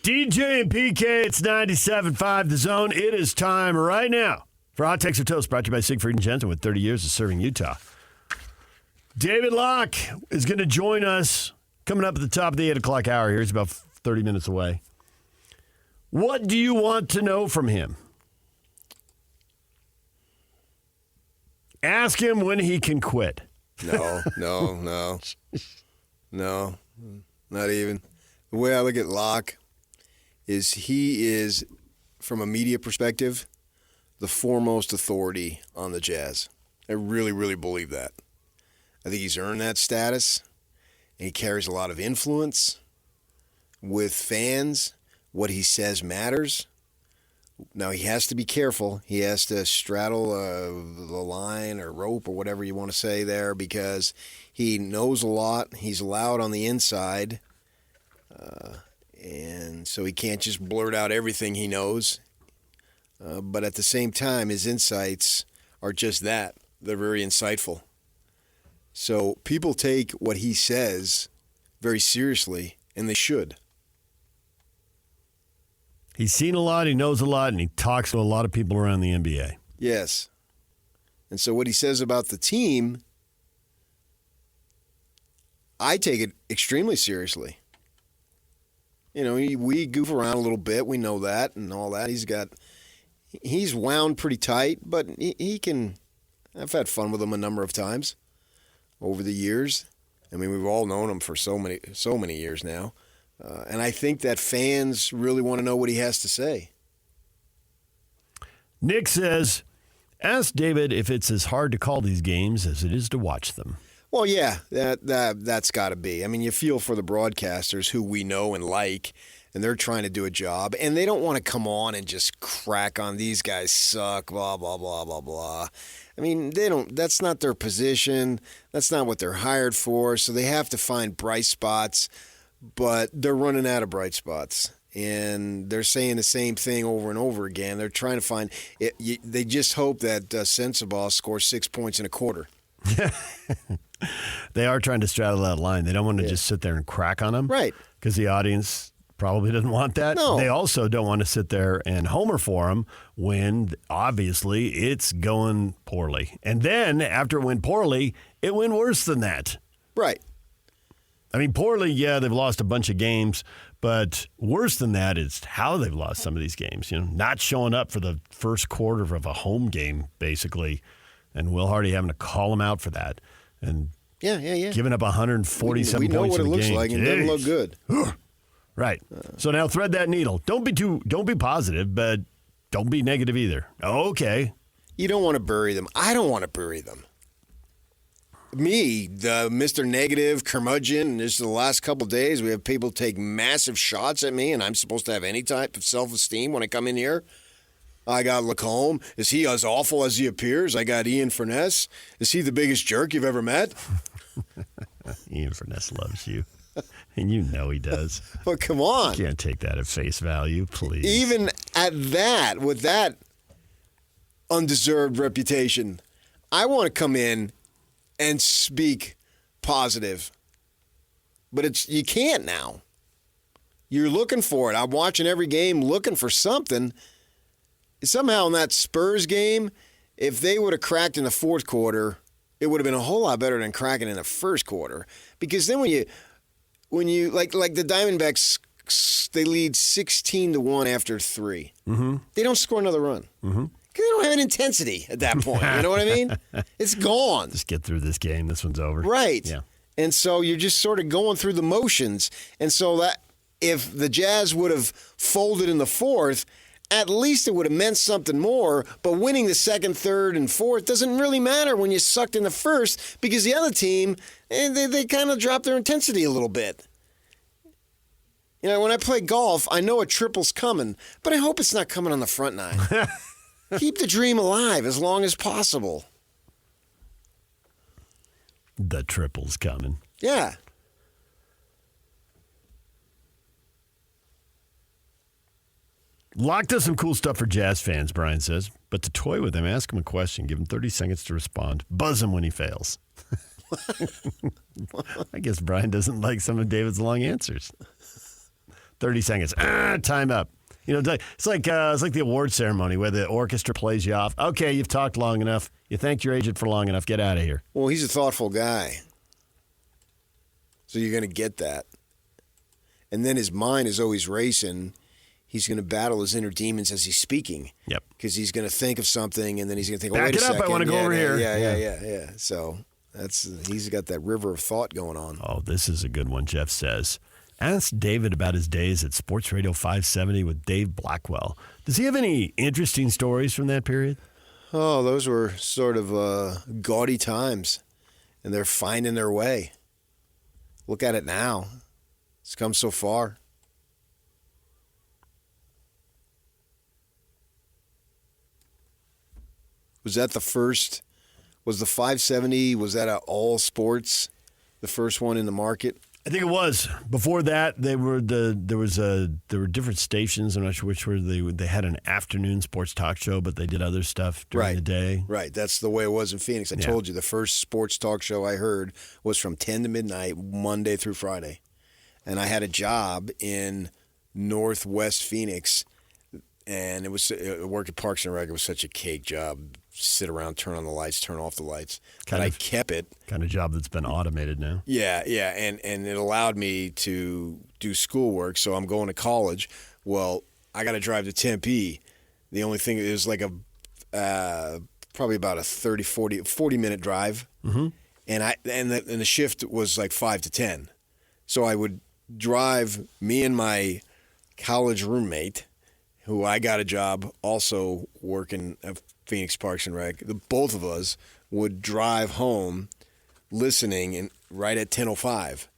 DJ and PK, it's 97.5 The Zone. It is time right now for Hot Takes or Toast, brought to you by Siegfried and Jensen with 30 years of serving Utah. David Locke is going to join us coming up at the top of the 8 o'clock hour here. He's about 30 minutes away. What do you want to know from him? Ask him when he can quit. No, not even. The way I look at Locke is he is, from a media perspective, the foremost authority on the Jazz. I really, really believe that. I think he's earned that status, and he carries a lot of influence with fans. What he says matters. Now, he has to be careful. He has to straddle the line or rope or whatever you want to say there, because he knows a lot. He's loud on the inside. And so he can't just blurt out everything he knows. But at the same time, his insights are just that. They're very insightful. So people take what he says very seriously, and they should. He's seen a lot, he knows a lot, and he talks to a lot of people around the NBA. Yes. And so what he says about the team, I take it extremely seriously. You know, we goof around a little bit. We know that and all that. He's wound pretty tight, but he can. I've had fun with him a number of times over the years. I mean, we've all known him for so many years now. And I think that fans really want to know what he has to say. Nick says, ask David if it's as hard to call these games as it is to watch them. Well, yeah, that's got to be. I mean, you feel for the broadcasters who we know and like, and they're trying to do a job, and they don't want to come on and just crack on these guys suck, blah, blah, blah, blah, blah. I mean, that's not their position. That's not what they're hired for, so they have to find bright spots, but they're running out of bright spots. And they're saying the same thing over and over again. They're trying to find it. They just hope that Sensabaugh scores 6 points in a quarter. They are trying to straddle that line. They don't want to just sit there and crack on them. Right. Because the audience probably doesn't want that. No. They also don't want to sit there and homer for them when, obviously, it's going poorly. And then, after it went poorly, it went worse than that. Right. I mean, poorly, yeah, they've lost a bunch of games, but worse than that is how they've lost some of these games. You know, not showing up for the first quarter of a home game, basically, and Will Hardy having to call him out for that, and giving up 147 we know points what in it the looks game. like, and it doesn't look good. Right. So now thread that needle. Don't be positive, but don't be negative either. Okay. You don't want to bury them. I don't want to bury them. Me, the Mr. Negative, curmudgeon, this is the last couple of days, we have people take massive shots at me, and I'm supposed to have any type of self-esteem when I come in here. I got Lacombe. Is he as awful as he appears? I got Ian Furness. Is he the biggest jerk you've ever met? Ian Furness loves you, and you know he does. But come on. You can't take that at face value, please. Even at that, with that undeserved reputation, I want to come in and speak positive. But you can't now. You're looking for it. I'm watching every game looking for something. Somehow in that Spurs game, if they would have cracked in the fourth quarter, it would have been a whole lot better than cracking in the first quarter. Because then when you like the Diamondbacks, they lead 16-1 after 3. Mm-hmm. They don't score another run. Mm-hmm. They don't have an intensity at that point. You know what I mean? It's gone. Just get through this game. This one's over. Right. Yeah. And so you're just sort of going through the motions. And so that if the Jazz would have folded in the fourth, at least it would have meant something more. But winning the second, third, and fourth doesn't really matter when you sucked in the first, because the other team, they kind of dropped their intensity a little bit. You know, when I play golf, I know a triple's coming, but I hope it's not coming on the front nine. Keep the dream alive as long as possible. The triple's coming. Yeah. Locke does some cool stuff for Jazz fans, Brian says. But to toy with him, ask him a question, give him 30 seconds to respond, buzz him when he fails. I guess Brian doesn't like some of David's long answers. 30 seconds. Time up. You know, it's like the award ceremony where the orchestra plays you off. Okay, you've talked long enough. You thanked your agent for long enough. Get out of here. Well, he's a thoughtful guy. So you're going to get that. And then his mind is always racing. He's going to battle his inner demons as he's speaking. Yep. Because he's going to think of something, and then he's going to think, oh, Back wait a it up, second. I want to go over here. Yeah. So he's got that river of thought going on. Oh, this is a good one, Jeff says. Ask David about his days at Sports Radio 570 with Dave Blackwell. Does he have any interesting stories from that period? Oh, those were sort of gaudy times, and they're finding their way. Look at it now. It's come so far. Was that the first? Was the 570? Was that all sports? The first one in the market? I think it was. Before that, there were different stations. I'm not sure which were they had an afternoon sports talk show, but they did other stuff during the day. Right. That's the way it was in Phoenix. I told you the first sports talk show I heard was from 10 to midnight, Monday through Friday. And I had a job in Northwest Phoenix, and I worked at Parks and Rec. It was such a cake job. Sit around, turn on the lights, turn off the lights. I kept it. Kind of job that's been automated now. Yeah, and it allowed me to do schoolwork. So I'm going to college. Well, I got to drive to Tempe. The only thing is like probably about a 40-minute drive. Mm-hmm. And the shift was like 5 to 10. So I would drive me and my college roommate, who I got a job also working at Phoenix Parks and Rec. Both of us would drive home listening right at 10:05.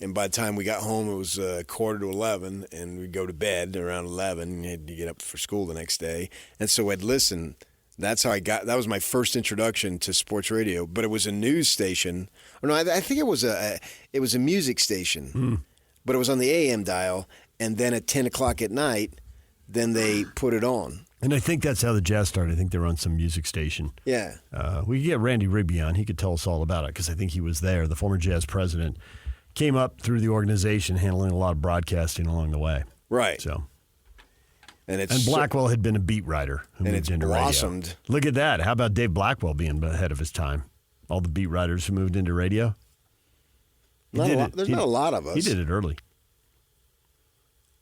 And by the time we got home, it was 10:45, and we'd go to bed around 11, and you had to get up for school the next day. And so I'd listen. That's how that was my first introduction to sports radio. But it was a news station. Or no, I think it was a music station. But it was on the AM dial, and then at 10 o'clock at night, then they put it on. And I think that's how the Jazz started. I think they were on some music station. Yeah. We could get Randy Rigby on. He could tell us all about it because I think he was there. The former Jazz president came up through the organization handling a lot of broadcasting along the way. Right. So, and Blackwell had been a beat writer who moved into blossomed. Radio. Look at that. How about Dave Blackwell being ahead of his time? All the beat writers who moved into radio. There's not a lot of us. He did it early.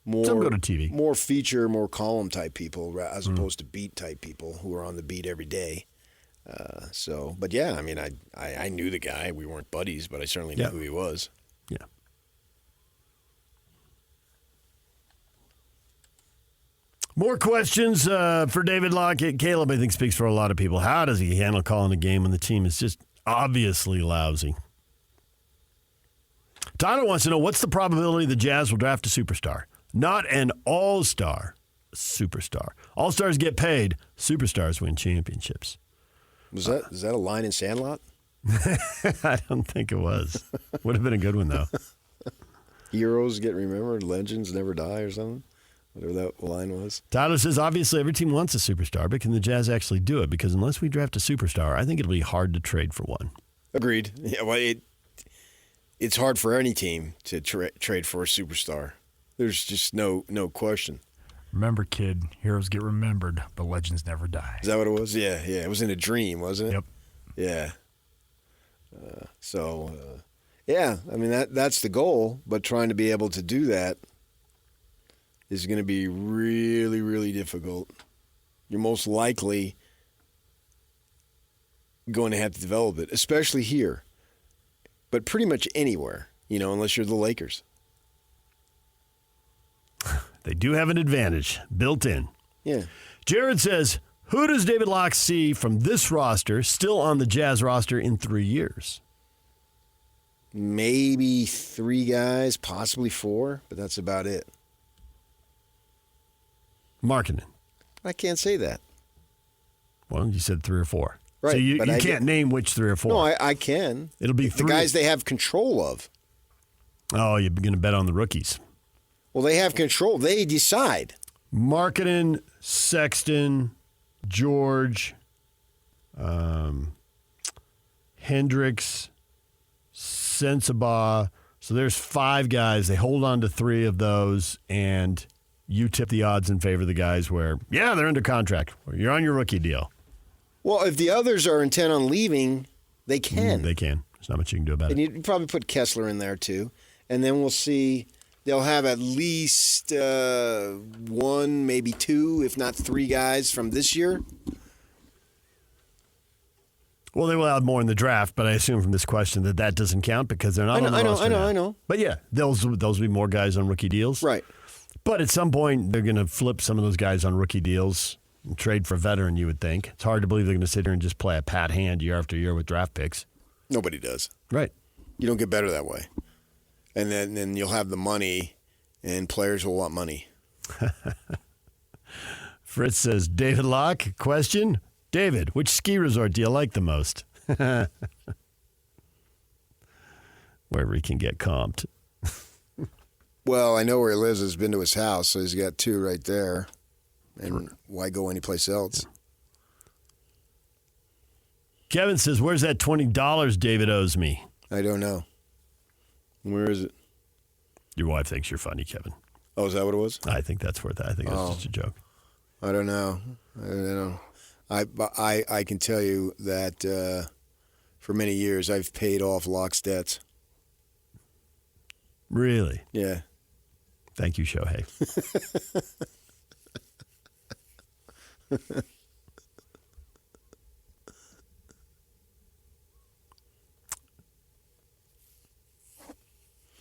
Some go to TV. More feature, more column type people, as opposed to beat type people who are on the beat every day. But yeah, I mean, I knew the guy. We weren't buddies, but I certainly knew who he was. Yeah. More questions for David Locke. Caleb, I think, speaks for a lot of people. How does he handle calling a game when the team is just obviously lousy? Tyler wants to know, what's the probability the Jazz will draft a superstar? Not an all-star, superstar. All-stars get paid. Superstars win championships. Is that a line in Sandlot? I don't think it was. Would have been a good one, though. Heroes get remembered, legends never die or something. Whatever that line was. Tyler says, obviously every team wants a superstar, but can the Jazz actually do it? Because unless we draft a superstar, I think it'll be hard to trade for one. Agreed. Yeah, well, it's hard for any team to trade for a superstar. There's just no question. Remember, kid, heroes get remembered, but legends never die. Is that what it was? Yeah. It was in a dream, wasn't it? Yep. Yeah. Yeah, I mean, that's the goal, but trying to be able to do that is going to be really, really difficult. You're most likely going to have to develop it, especially here, but pretty much anywhere, unless you're the Lakers. They do have an advantage built in. Yeah. Jared says, who does David Locke see from this roster still on the Jazz roster in 3 years? Maybe 3 guys, possibly 4, but that's about it. Markkinen. I can't say that. Well, you said 3 or 4. Right. So you can't name which 3 or 4. No, I can. It'll be 3. The guys they have control of. Oh, you're going to bet on the rookies. Well, they have control. They decide. Markkinen, Sexton, George, Hendricks, Sensabaugh. So So there's 5 guys. They hold on to 3 of those, and you tip the odds in favor of the guys where, yeah, they're under contract. Or you're on your rookie deal. Well, if the others are intent on leaving, they can. They can. There's not much you can do about And it. you'd probably put Kessler in there, too. And then we'll see. They'll have at least 1, maybe 2, if not 3 guys from this year. Well, they will have more in the draft, but I assume from this question that doesn't count because they're not on the roster now. I know. But yeah, those will be more guys on rookie deals. Right. But at some point, they're going to flip some of those guys on rookie deals and trade for a veteran, you would think. It's hard to believe they're going to sit here and just play a pat hand year after year with draft picks. Nobody does. Right. You don't get better that way. And then you'll have the money, and players will want money. Fritz says, David Locke, question? David, which ski resort do you like the most? Wherever he can get comped. Well, I know where he lives. I've been to his house, so he's got 2 right there. And why go anyplace else? Kevin says, where's that $20 David owes me? I don't know. Where is it? Your wife thinks you're funny, Kevin. Oh, is that what it was? I think that's worth it. I think that's just a joke. I don't know. I don't know. I can tell you that for many years I've paid off Locke's debts. Really? Yeah. Thank you, Shohei.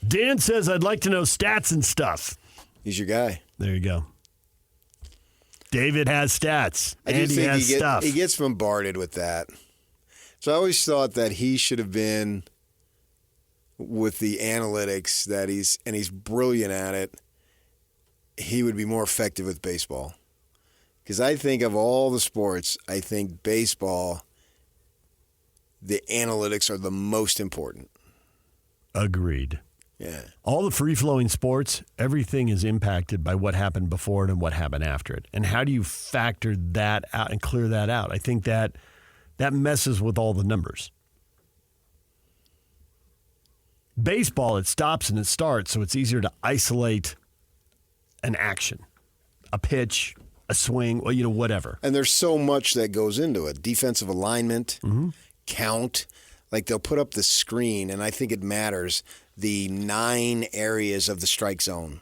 Dan says, I'd like to know stats and stuff. He's your guy. There you go. David has stats. I do Andy think has stuff. he gets bombarded with that. So I always thought that he should have been with the analytics that he's brilliant at it. He would be more effective with baseball. Because I think of all the sports, I think baseball, the analytics are the most important. Agreed. Yeah. All the free-flowing sports, everything is impacted by what happened before it and what happened after it. And how do you factor that out and clear that out? I think that messes with all the numbers. Baseball, it stops and it starts, so it's easier to isolate an action, a pitch, a swing, or, whatever. And there's so much that goes into it. Defensive alignment, count. Like they'll put up the screen, and I think it matters, the 9 areas of the strike zone.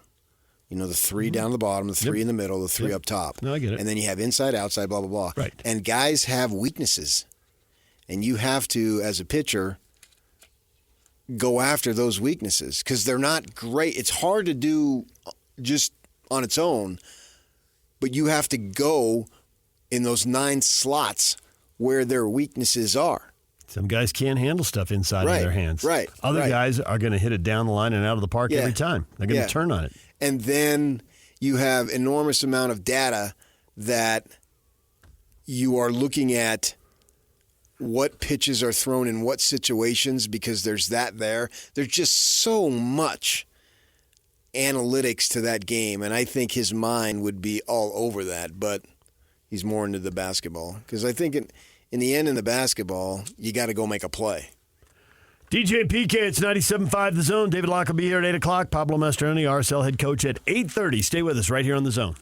The 3 down the bottom, the 3 in the middle, the 3 up top. No, I get it. And then you have inside, outside, blah, blah, blah. Right. And guys have weaknesses. And you have to, as a pitcher, go after those weaknesses because they're not great. It's hard to do just on its own, but you have to go in those 9 slots where their weaknesses are. Some guys can't handle stuff inside of their hands. Right. Other guys are going to hit it down the line and out of the park every time. They're going to turn on it. And then you have enormous amount of data that you are looking at what pitches are thrown in what situations because there's that there. There's just so much analytics to that game, and I think his mind would be all over that, but he's more into the basketball because I think in the end in the basketball, you got to go make a play. DJ and PK, it's 97.5 The Zone. David Locke will be here at 8 o'clock. Pablo Mastroeni, RSL head coach, at 8:30. Stay with us right here on The Zone.